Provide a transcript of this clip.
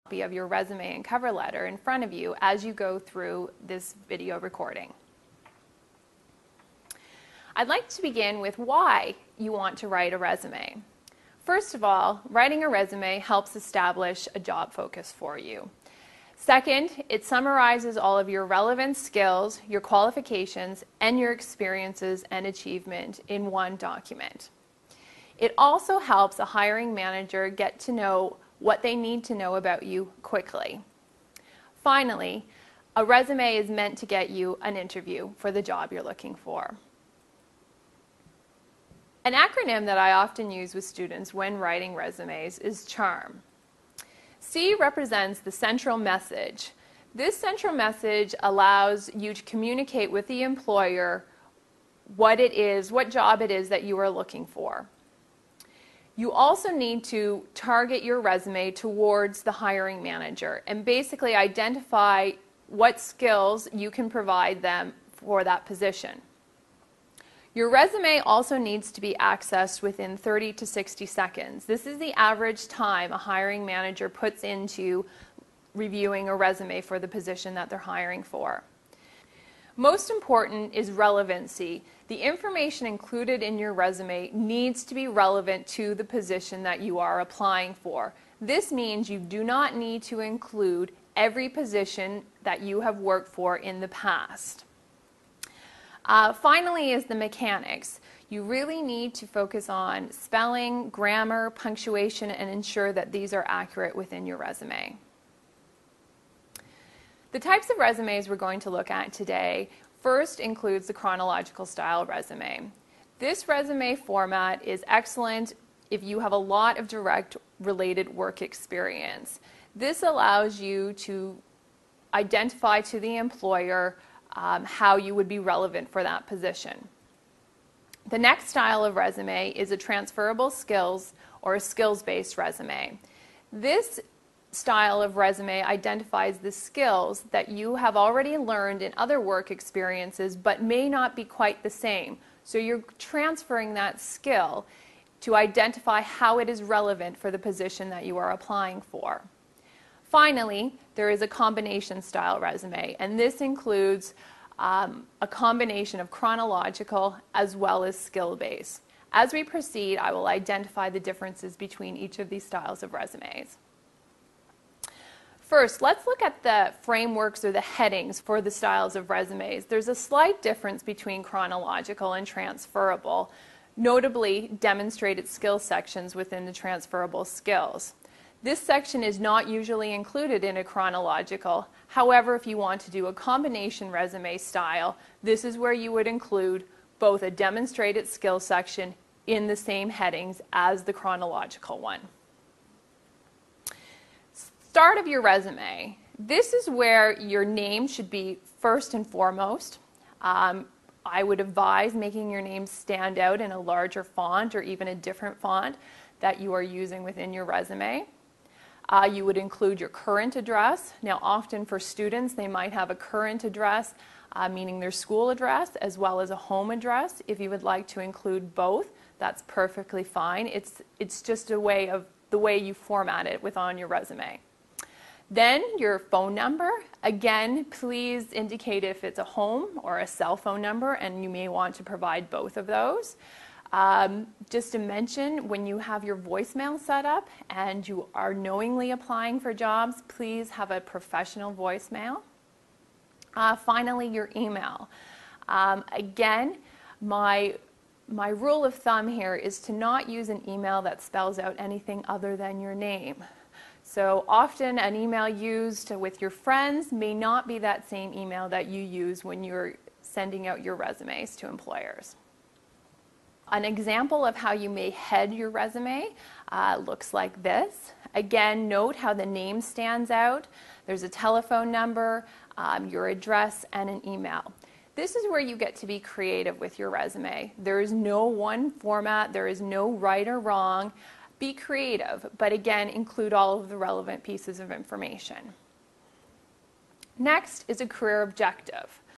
copy of your resume and cover letter in front of you as you go through this video recording. I'd like to begin with why you want to write a resume. First of all, writing a resume helps establish a job focus for you. Second, it summarizes all of your relevant skills, your qualifications, and your experiences and achievement in one document. It also helps a hiring manager get to know what they need to know about you quickly. Finally, a resume is meant to get you an interview for the job you're looking for. An acronym that I often use with students when writing resumes is CHARM. C represents the central message. This central message allows you to communicate with the employer what job it is that you are looking for. You also need to target your resume towards the hiring manager and basically identify what skills you can provide them for that position. Your resume also needs to be accessed within 30 to 60 seconds. This is the average time a hiring manager puts into reviewing a resume for the position that they're hiring for. Most important is relevancy. The information included in your resume needs to be relevant to the position that you are applying for. This means you do not need to include every position that you have worked for in the past. Finally is the mechanics. You really need to focus on spelling, grammar, punctuation, and ensure that these are accurate within your resume. The types of resumes we're going to look at today first includes the chronological style resume. This resume format is excellent if you have a lot of direct related work experience. This allows you to identify to the employer how you would be relevant for that position. The next style of resume is a transferable skills or a skills-based resume. This style of resume identifies the skills that you have already learned in other work experiences but may not be quite the same. So you're transferring that skill to identify how it is relevant for the position that you are applying for. Finally, there is a combination style resume, and this includes a combination of chronological as well as skill-based. As we proceed, I will identify the differences between each of these styles of resumes. First, let's look at the frameworks or the headings for the styles of resumes. There's a slight difference between chronological and transferable, notably demonstrated skill sections within the transferable skills. This section is not usually included in a chronological. However, if you want to do a combination resume style, this is where you would include both a demonstrated skill section in the same headings as the chronological one. Start of your resume. This is where your name should be first and foremost. I would advise making your name stand out in a larger font or even a different font that you are using within your resume. You would include your current address. Now, often for students, they might have a current address, meaning their school address, as well as a home address. If you would like to include both, that's perfectly fine. It's just a way of the way you format it on your resume. Then your phone number. Again, please indicate if it's a home or a cell phone number, and you may want to provide both of those. Just to mention, when you have your voicemail set up and you are knowingly applying for jobs, please have a professional voicemail. Finally, your email. Again, my rule of thumb here is to not use an email that spells out anything other than your name. So often an email used with your friends may not be that same email that you use when you're sending out your resumes to employers. An example of how you may head your resume looks like this. Again, note how the name stands out. There's a telephone number, your address, and an email. This is where you get to be creative with your resume. There is no one format. There is no right or wrong. Be creative, but again, include all of the relevant pieces of information. Next is a career objective.